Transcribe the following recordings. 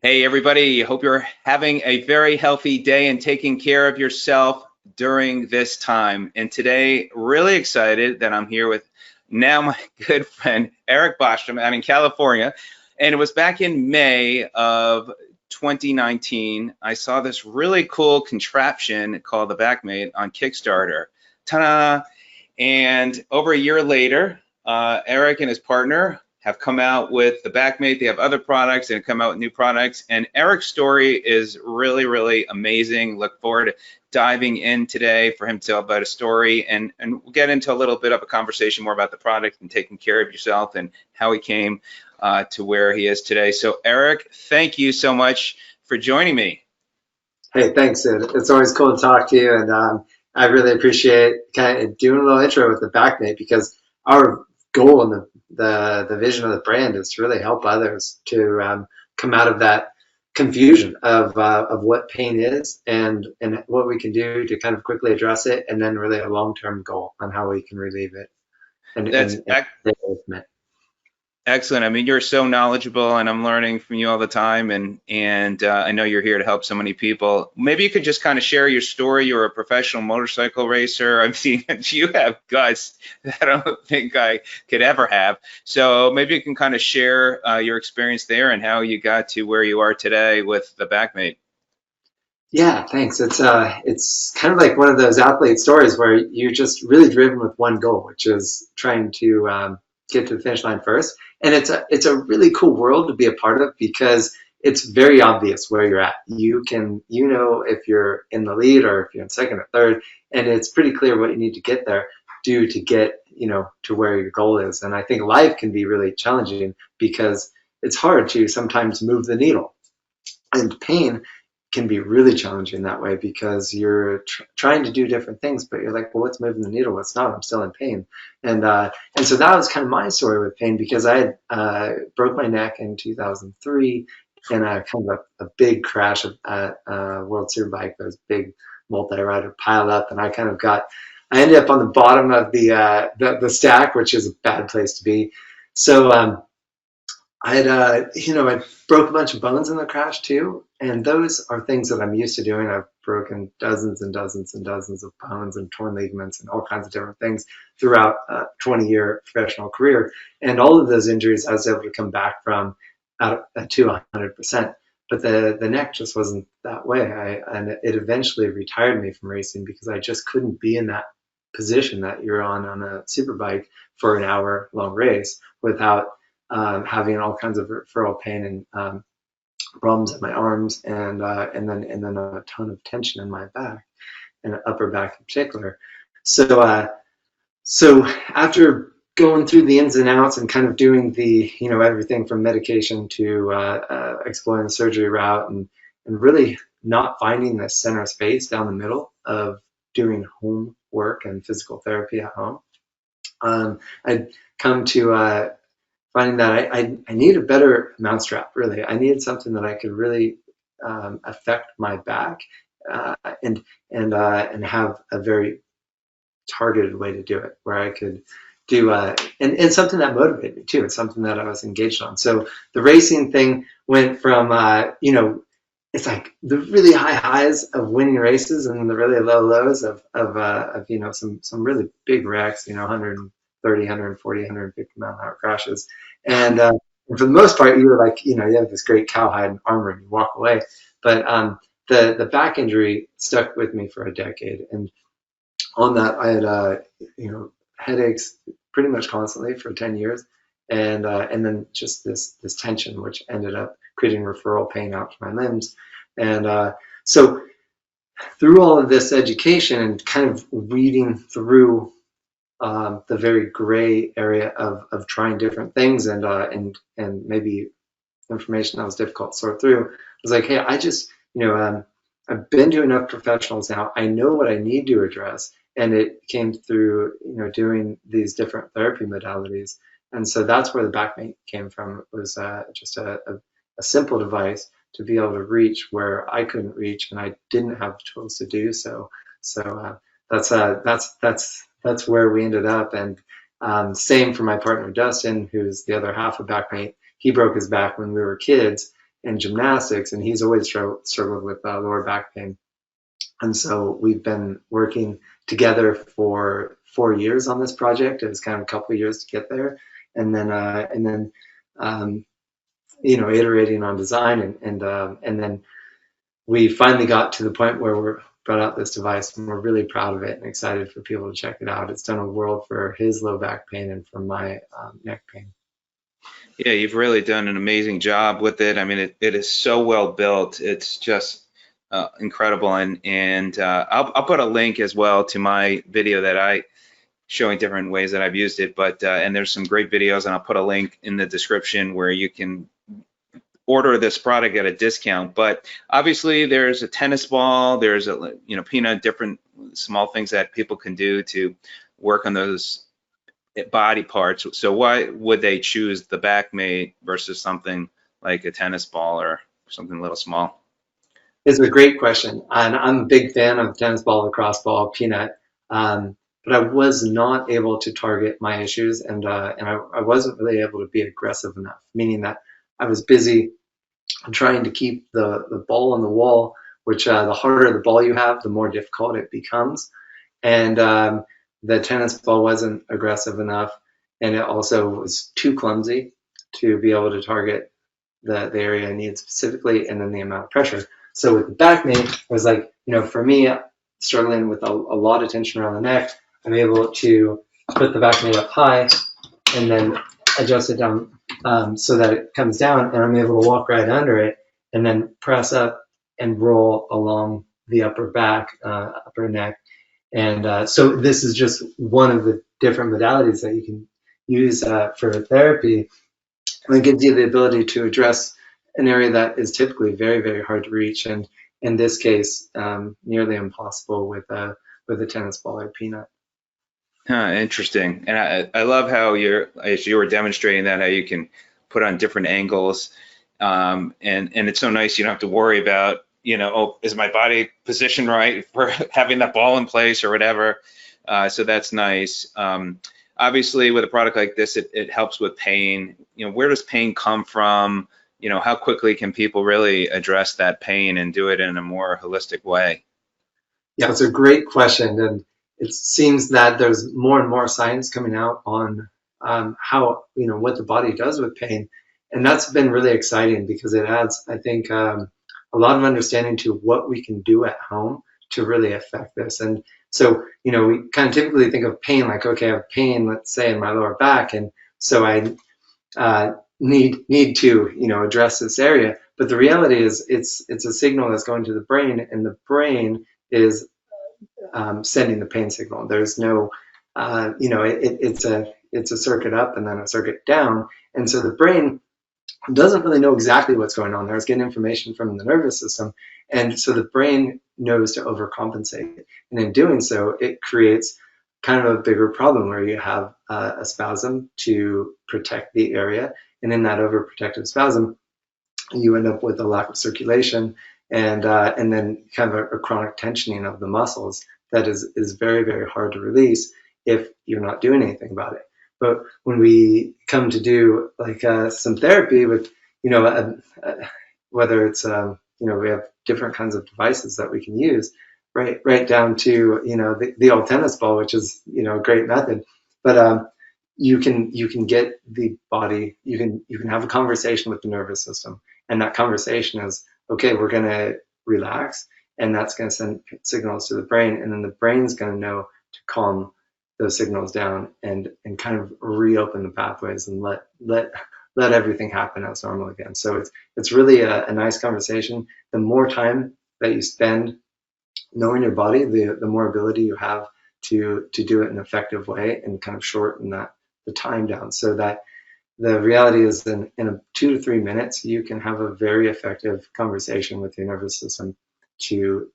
Hey, everybody. Hope you're having a very healthy day and taking care of yourself during this time. And today, really excited that I'm here with now my good friend, Eric Bostrom out in California. And it was back in May of 2019. I saw this really cool contraption called the Backmate on Kickstarter. Ta-da! And over a year later, Eric and his partner have come out with the Backmate. They have other products and come out with new products. And Eric's story is really, really amazing. Look forward to diving in today for him to tell about a story. And we'll get into a little bit of a conversation more about the product and taking care of yourself and how he came to where he is today. So Eric, thank you so much for joining me. Hey, thanks, Sid. It's always cool to talk to you, and I really appreciate kind of doing a little intro with the Backmate because our goal and the vision of the brand is to really help others to come out of that confusion of what pain is and what we can do to kind of quickly address it, and then really a long-term goal on how we can relieve it That's and the ultimate. Excellent. I mean, you're so knowledgeable, and I'm learning from you all the time. And I know you're here to help so many people. Maybe you could just kind of share your story. You're a professional motorcycle racer. I've seen that you have guts that I don't think I could ever have. So maybe you can kind of share your experience there and how you got to where you are today with the Backmate. Yeah, thanks. It's kind of like one of those athlete stories where you're just really driven with one goal, which is trying to get to the finish line first. And it's a really cool world to be a part of because it's very obvious where you're at. You know if you're in the lead or if you're in second or third, and it's pretty clear what you need to get there do to get to where your goal is. And I think life can be really challenging because it's hard to sometimes move the needle, and pain can be really challenging that way because you're trying to do different things, but you're like, well, what's moving the needle? What's not? I'm still in pain. And so that was kind of my story with pain because I had broke my neck in 2003 in a kind of a big crash at World Superbike. Those big multi-rider piled up, and I ended up on the bottom of the stack, which is a bad place to be. So I broke a bunch of bones in the crash too, and those are things that I'm used to doing. I've broken dozens and dozens and dozens of bones and torn ligaments and all kinds of different things throughout a 20-year professional career. And all of those injuries I was able to come back from to 100%. But the neck just wasn't that way. And it eventually retired me from racing because I just couldn't be in that position that you're on a superbike for an hour-long race without having all kinds of referral pain and problems in my arms, and then a ton of tension in my back and upper back in particular. So after going through the ins and outs and kind of doing the everything from medication to exploring the surgery route and really not finding the center space down the middle of doing home work and physical therapy at home, I'd come to finding that I need a better mountstrap, really. I needed something that I could really affect my back and have a very targeted way to do it, where I could do and something that motivated me too. It's something that I was engaged on. So the racing thing went from it's like the really high highs of winning races and the really low lows of some really big wrecks, 130, 140, 150 mile an hour crashes. And for the most part, you were like, you have this great cowhide and armor and you walk away. But the back injury stuck with me for a decade. And on that, I had, headaches pretty much constantly for 10 years. And then just this tension, which ended up creating referral pain out to my limbs. And so through all of this education and kind of weeding through the very gray area of trying different things and maybe information that was difficult to sort through, I was like, hey, I've been to enough professionals now. I know what I need to address, and it came through doing these different therapy modalities. And so that's where the Backmate came from. It was just a simple device to be able to reach where I couldn't reach, and I didn't have the tools to do so. So that's where we ended up. And same for my partner Dustin, who's the other half of Backmate. He broke his back when we were kids, and gymnastics, and he's always struggled with lower back pain. And so we've been working together for 4 years on this project. It was kind of a couple of years to get there, and then iterating on design, and then we finally got to the point where we're brought out this device, and we're really proud of it and excited for people to check it out. It's done a world for his low back pain and for my neck pain. Yeah, you've really done an amazing job with it. I mean, it is so well built. It's just incredible. And I'll put a link as well to my video that showing different ways that I've used it. But and there's some great videos, and I'll put a link in the description where you can order this product at a discount. But obviously there's a tennis ball, there's peanut, different small things that people can do to work on those body parts. So why would they choose the Backmate versus something like a tennis ball or something a little small? It's a great question, and I'm a big fan of tennis ball, lacrosse ball, peanut. But I was not able to target my issues, and I wasn't really able to be aggressive enough, meaning that I was busy trying to keep the ball on the wall, which the harder the ball you have, the more difficult it becomes. And the tennis ball wasn't aggressive enough, and it also was too clumsy to be able to target the area I needed specifically, and then the amount of pressure. So with the Backmate, it was like, for me, struggling with a lot of tension around the neck, I'm able to put the Backmate up high and then adjust it down so that it comes down, and I'm able to walk right under it and then press up and roll along the upper back, upper neck. And so this is just one of the different modalities that you can use for therapy. And it gives you the ability to address an area that is typically very, very hard to reach, and in this case, nearly impossible with a tennis ball or peanut. Interesting. And I love how as you were demonstrating that, how you can put on different angles. And it's so nice, you don't have to worry about, oh, is my body positioned right for having that ball in place or whatever. So that's nice. Obviously, with a product like this, it helps with pain. Where does pain come from? How quickly can people really address that pain and do it in a more holistic way? Yeah, it's a great question. And it seems that there's more and more science coming out on how, what the body does with pain. And that's been really exciting because it adds, I think, a lot of understanding to what we can do at home to really affect this. And so, we kind of typically think of pain like, okay, I have pain, let's say, in my lower back, and so I need to, address this area. But the reality is, it's a signal that's going to the brain, and the brain is sending the pain signal. There's no, it's a circuit up and then a circuit down, and so the brain doesn't really know exactly what's going on there. It's getting information from the nervous system, and so the brain knows to overcompensate, and in doing so, it creates kind of a bigger problem where you have a spasm to protect the area, and in that overprotective spasm, you end up with a lack of circulation, and then kind of a chronic tensioning of the muscles that is very, very hard to release if you're not doing anything about it. But when we come to do like some therapy with, whether it's, we have different kinds of devices that we can use, right down to, the old tennis ball, which is, a great method. But you can get the body, you can have a conversation with the nervous system. And that conversation is, okay, we're going to relax, and that's going to send signals to the brain, and then the brain's going to know to calm those signals down and kind of reopen the pathways and let everything happen as normal again. So it's really a nice conversation. The more time that you spend knowing your body, the more ability you have to do it in an effective way and kind of shorten the time down, so that the reality is in 2 to 3 minutes, you can have a very effective conversation with your nervous system to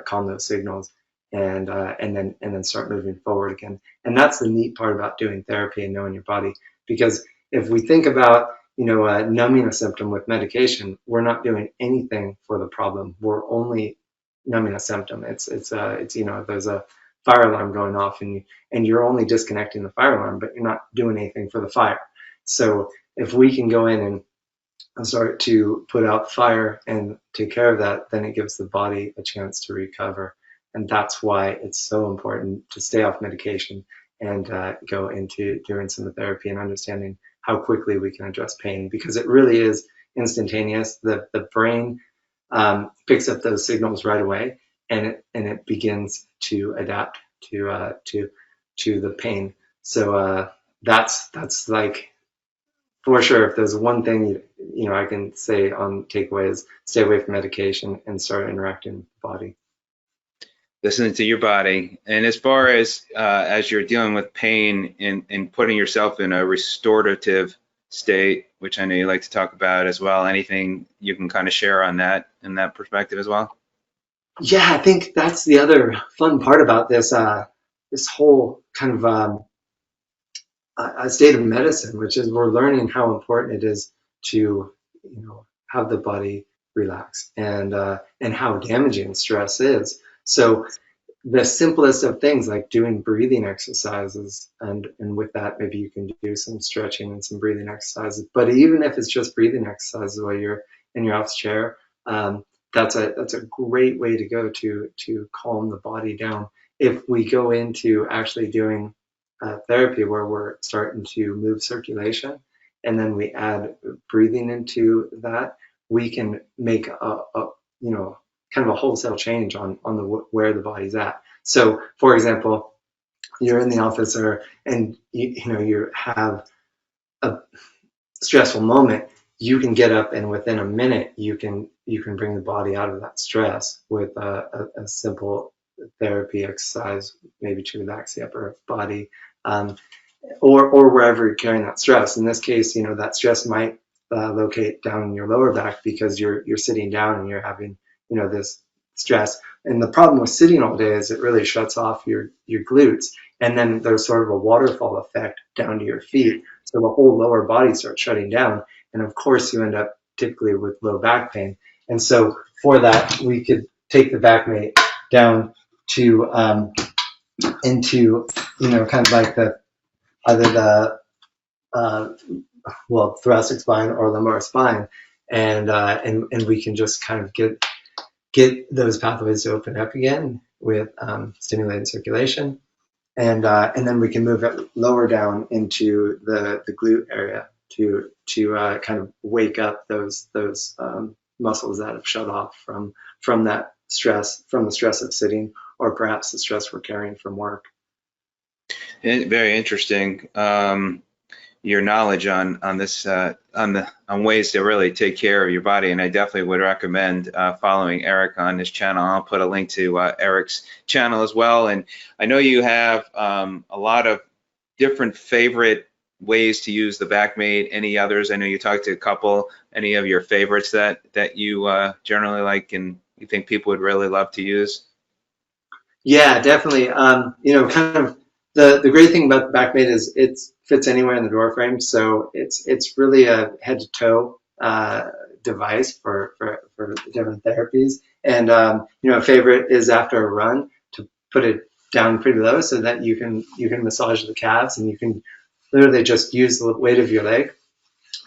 calm those signals and then start moving forward again. And that's the neat part about doing therapy and knowing your body, because if we think about numbing a symptom with medication, we're not doing anything for the problem. We're only numbing a symptom. It's there's a fire alarm going off, and you're only disconnecting the fire alarm, but you're not doing anything for the fire. So if we can go in start to put out fire and take care of that, then it gives the body a chance to recover. And that's why it's so important to stay off medication and go into doing some therapy and understanding how quickly we can address pain, because it really is instantaneous. The brain picks up those signals right away, and it begins to adapt to the pain. So that's like, for sure, if there's one thing I can say on takeaway is stay away from medication and start interacting with the body. Listening to your body. And as far as you're dealing with pain and putting yourself in a restorative state, which I know you like to talk about as well, anything you can kind of share on that in that perspective as well? Yeah, I think that's the other fun part about this whole kind of a state of medicine, which is we're learning how important it is to have the body relax, and how damaging stress is. So the simplest of things, like doing breathing exercises, and with that maybe you can do some stretching and some breathing exercises. But even if it's just breathing exercises while you're in your office chair, that's a great way to go to calm the body down. If we go into actually doing therapy where we're starting to move circulation, and then we add breathing into that, we can make a kind of a wholesale change on where the body's at. So, for example, you're in the office, and you have a stressful moment. You can get up, and within a minute, you can bring the body out of that stress with a simple therapy exercise, maybe to relax the upper body, or wherever you're carrying that stress. In this case, that stress might locate down in your lower back because you're sitting down and you're having this stress. And the problem with sitting all day is it really shuts off your glutes, and then there's sort of a waterfall effect down to your feet. So the whole lower body starts shutting down, and of course you end up typically with low back pain. And so for that, we could take the Backmate down to into kind of like either the thoracic spine or lumbar spine, and we can just kind of get those pathways to open up again with stimulated circulation, and then we can move it lower down into the glute area to kind of wake up those muscles that have shut off from that stress, from the stress of sitting, or perhaps the stress we're carrying from work. Very interesting. Your knowledge on this on ways to really take care of your body, and I definitely would recommend following Eric on his channel. I'll put a link to Eric's channel as well. And I know you have a lot of different favorite ways to use the Backmate. Any others? I know you talked to a couple. Any of your favorites that you generally like and you think people would really love to use? Yeah, definitely. Kind of the great thing about the Backmate is it fits anywhere in the door frame, so it's really a head to toe device for different therapies. And a favorite is after a run to put it down pretty low so that you can massage the calves, and you can literally just use the weight of your leg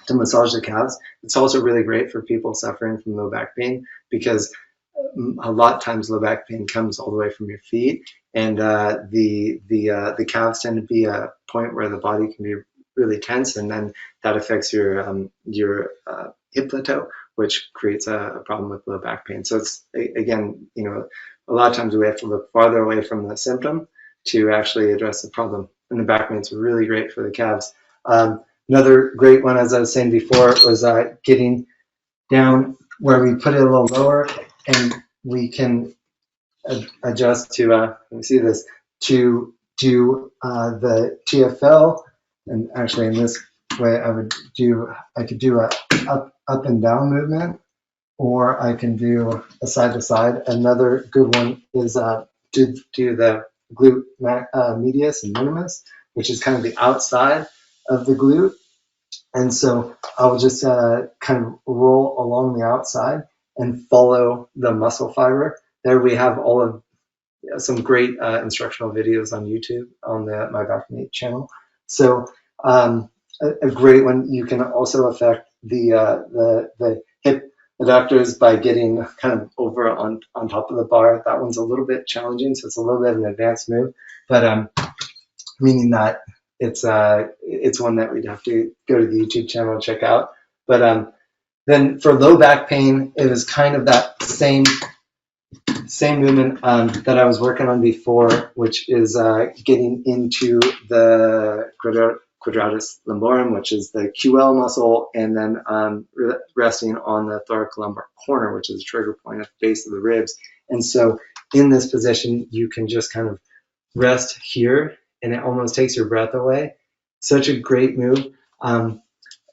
to massage the calves. It's also really great for people suffering from low back pain, because a lot of times low back pain comes all the way from your feet, and the calves tend to be a point where the body can be really tense, and then that affects your hip plateau, which creates a problem with low back pain. So it's, again, a lot of times we have to look farther away from the symptom to actually address the problem, and the Backmate's really great for the calves. Another great one, as I was saying before, was getting down where we put it a little lower, and we can adjust to, let me see this, to do the TFL. And actually in this way, I could do a up and down movement, or I can do a side to side. Another good one is to do the glute medius and minimus, which is kind of the outside of the glute. And so I'll just kind of roll along the outside and follow the muscle fiber. There we have all of some great instructional videos on YouTube on my Backmate channel. So a great one. You can also affect the hip adductors by getting kind of over on top of the bar. That one's a little bit challenging, so it's a little bit of an advanced move, but meaning that it's one that we'd have to go to the YouTube channel and check out. But then for low back pain, it was kind of that same movement that I was working on before, which is getting into the quadratus lumborum, which is the QL muscle, and then resting on the thoracolumbar corner, which is the trigger point at the base of the ribs. And so in this position, you can just kind of rest here, and it almost takes your breath away. Such a great move.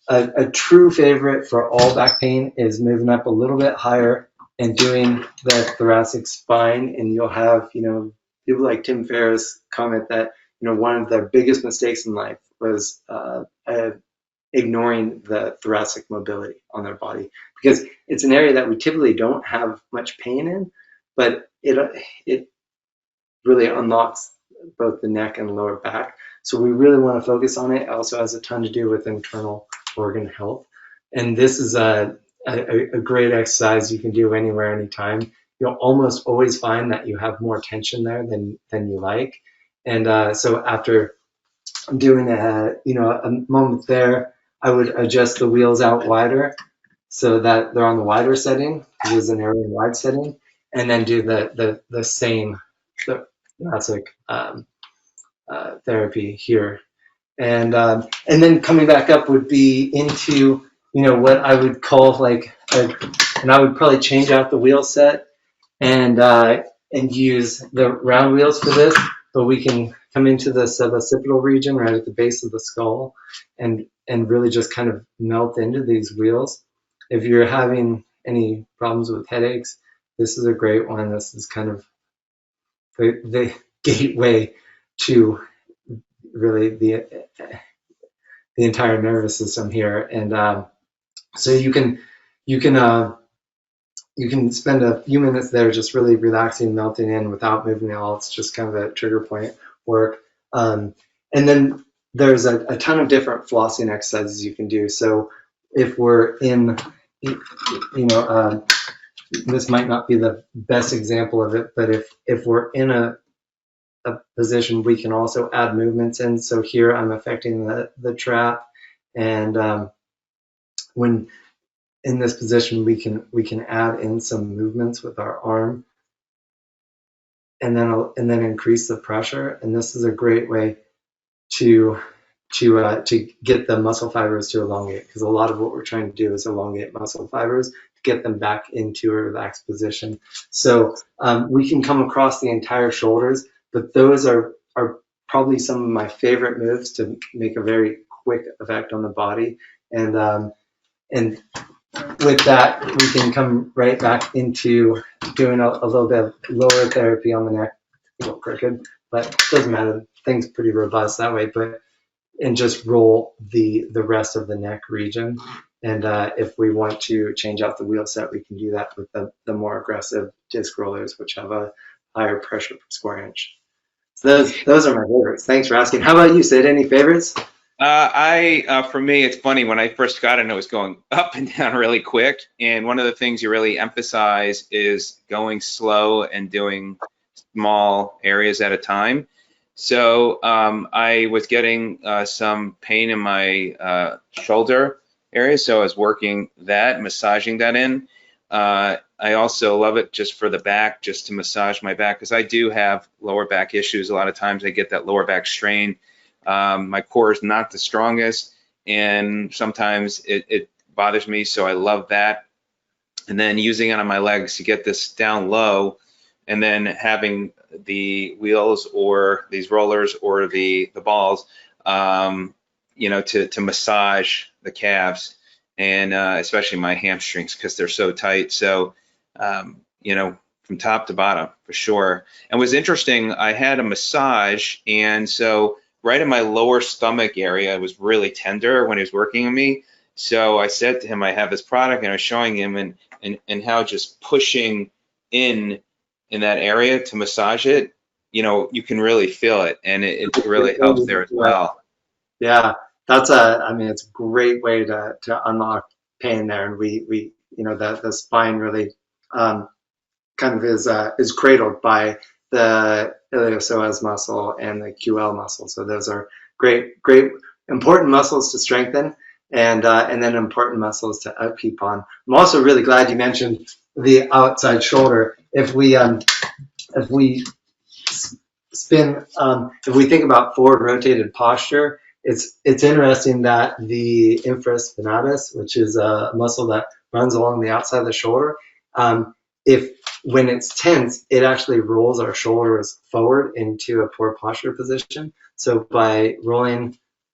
A true favorite for all back pain is moving up a little bit higher and doing the thoracic spine, and you'll have, people like Tim Ferriss comment that, one of their biggest mistakes in life was ignoring the thoracic mobility on their body, because it's an area that we typically don't have much pain in, but it really unlocks both the neck and lower back. So we really want to focus on it. It also has a ton to do with internal organ health. And this is a great exercise you can do anywhere, anytime. You'll almost always find that you have more tension there than you like. And so after doing a moment there, I would adjust the wheels out wider so that they're on the wider setting. It is an area wide setting, and then do the same thoracic therapy here. And then coming back up would be into what I would call and I would probably change out the wheel set and use the round wheels for this, but we can come into the suboccipital region right at the base of the skull and really just kind of melt into these wheels. If you're having any problems with headaches, this is a great one. This is kind of the gateway to really the entire nervous system here. And so you can spend a few minutes there just really relaxing, melting in without moving at all. It's just kind of a trigger point work. And then there's a ton of different flossing exercises you can do. So if we're in, this might not be the best example of it, but if we're in a position, we can also add movements in. So here I'm affecting the trap, and when in this position, we can add in some movements with our arm, and then increase the pressure. And this is a great way to get the muscle fibers to elongate, because a lot of what we're trying to do is elongate muscle fibers to get them back into a relaxed position. So we can come across the entire shoulders, but those are probably some of my favorite moves to make a very quick effect on the body. And with that, we can come right back into doing a little bit of lower therapy on the neck. A little crooked, but it doesn't matter. Thing's pretty robust that way. And just roll the rest of the neck region. And if we want to change out the wheel set, we can do that with the more aggressive disc rollers, which have a higher pressure per square inch. So those are my favorites. Thanks for asking. How about you, Sid? Any favorites? For me, it's funny. When I first got in, it was going up and down really quick. And one of the things you really emphasize is going slow and doing small areas at a time. So I was getting some pain in my shoulder area, so I was working that, massaging that in. I also love it just for the back, just to massage my back, because I do have lower back issues. A lot of times I get that lower back strain. My core is not the strongest, and sometimes it bothers me, so I love that. And then using it on my legs to get this down low, and then having the wheels or these rollers or the balls, to massage the calves, and especially my hamstrings, because they're so tight. So, from top to bottom, for sure. And what's interesting, I had a massage, and so right in my lower stomach area, it was really tender when he was working on me. So I said to him, I have this product, and I was showing him and how just pushing in that area to massage it, you can really feel it, and it really helps there as well. Yeah, it's a great way to unlock pain there, and we the spine really kind of is cradled by the iliopsoas muscle and the QL muscle. So those are great important muscles to strengthen, and then important muscles to upkeep on. I'm also really glad you mentioned the outside shoulder. If we spin, if we think about forward rotated posture, it's interesting that the infraspinatus, which is a muscle that runs along the outside of the shoulder, if when it's tense, it actually rolls our shoulders forward into a poor posture position. So by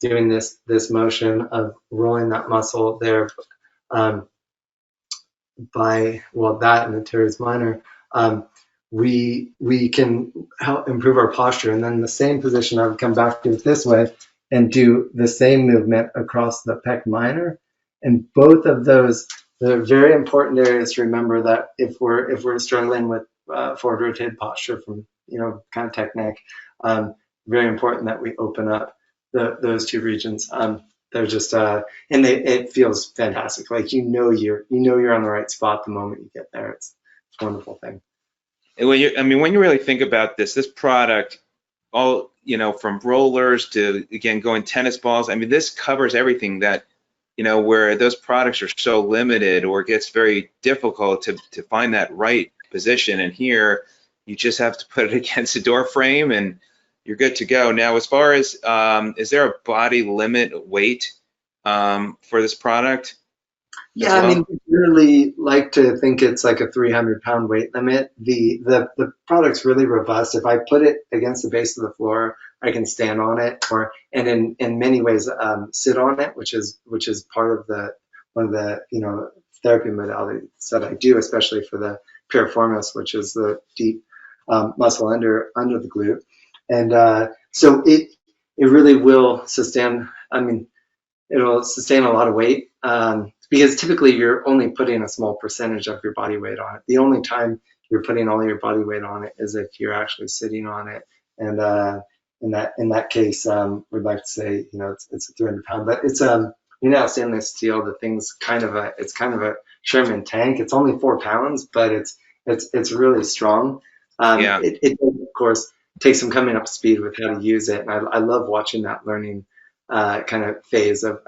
doing this motion of rolling that muscle there, that and the teres minor, we can help improve our posture. And then the same position, I would come back to it this way and do the same movement across the pec minor. And both of those, they're very important areas to remember, that if we're struggling with forward rotated posture from kind of technique, very important that we open up those two regions. They're just and it feels fantastic. Like you're on the right spot the moment you get there. It's a wonderful thing. When you really think about this product, all from rollers to, again, going tennis balls, I mean, this covers everything that where those products are so limited, or it gets very difficult to find that right position. And here you just have to put it against the door frame and you're good to go. Now, as far as is there a body limit weight for this product? Yeah, well? I mean, we really like to think it's like a 300-pound weight limit. The product's really robust. If I put it against the base of the floor, I can stand on it, and in many ways sit on it, which is part of one of the therapy modalities that I do, especially for the piriformis, which is the deep muscle under the glute, and so it really will sustain. I mean, it'll sustain a lot of weight. Because typically you're only putting a small percentage of your body weight on it. The only time you're putting all your body weight on it is if you're actually sitting on it. And in that case, we'd like to say it's a 300-pound, but it's stainless steel. The thing's kind of a Sherman tank. It's only 4 pounds, but it's really strong. It of course takes some coming up to speed with how to use it, and I love watching that learning kind of phase of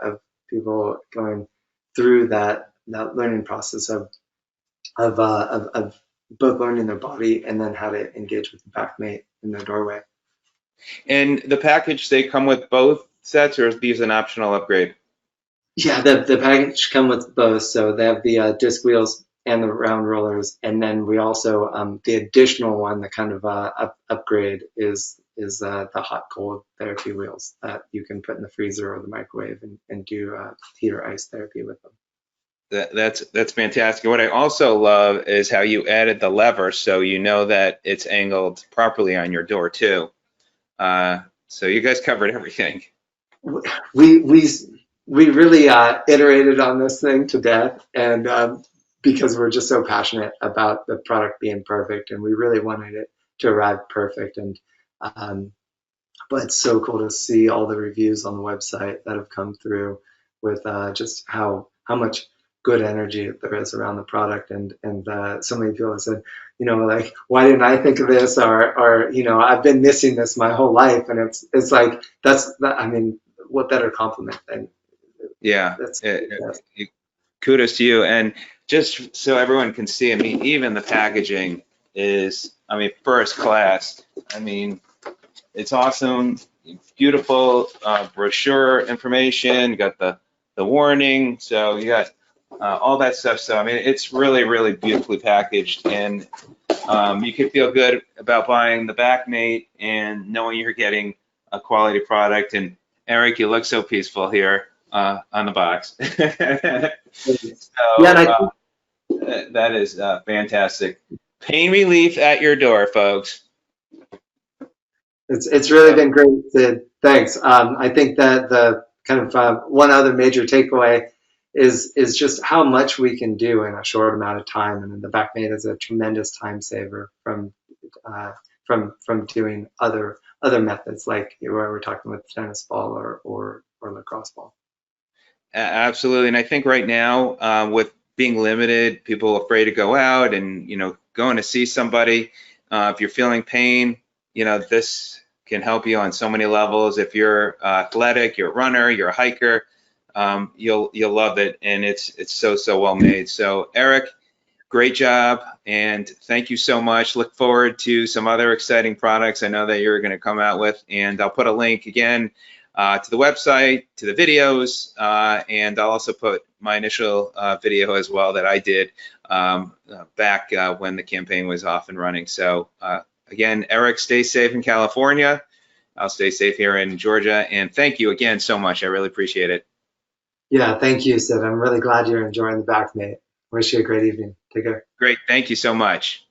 people going through that learning process of both learning their body and then how to engage with the Backmate in their doorway. And the package, they come with both sets, or is these an optional upgrade? Yeah, the package come with both. So they have the disc wheels and the round rollers, and then we also the additional one, the kind of upgrade is the hot cold therapy wheels that you can put in the freezer or the microwave and do heat or ice therapy with them. That's fantastic. What I also love is how you added the lever, so you know that it's angled properly on your door too. So you guys covered everything. We really iterated on this thing to death, and because we're just so passionate about the product being perfect, and we really wanted it to arrive perfect. And but it's so cool to see all the reviews on the website that have come through with just how much good energy there is around the product, and so many people have said, like, why didn't I think of this, or I've been missing this my whole life, and it's like I mean, what better compliment than kudos to you. And just so everyone can see, I mean, even the packaging is, I mean, first class. I mean, it's awesome, beautiful brochure information. You got the warning, so you got all that stuff. So I mean, it's really, really beautifully packaged, and you can feel good about buying the Backmate and knowing you're getting a quality product. And Eric, you look so peaceful here on the box. So, that is fantastic. Pain relief at your door, folks. It's really been great, Sid. Thanks. I think that the kind of one other major takeaway is just how much we can do in a short amount of time, and the Backmate is a tremendous time saver from doing other methods, like where we're talking with tennis ball or lacrosse ball. Absolutely. And I think right now, with being limited, people afraid to go out and, going to see somebody, if you're feeling pain, this can help you on so many levels. If you're athletic, you're a runner, you're a hiker, you'll love it. And it's so well made. So Eric, great job. And thank you so much. Look forward to some other exciting products I know that you're going to come out with. And I'll put a link again to the website, to the videos, and I'll also put my initial video as well that I did back when the campaign was off and running. So again, Eric, stay safe in California. I'll stay safe here in Georgia. And thank you again so much. I really appreciate it. Yeah, thank you, Sid. I'm really glad you're enjoying the Backmate. Wish you a great evening. Take care. Great. Thank you so much.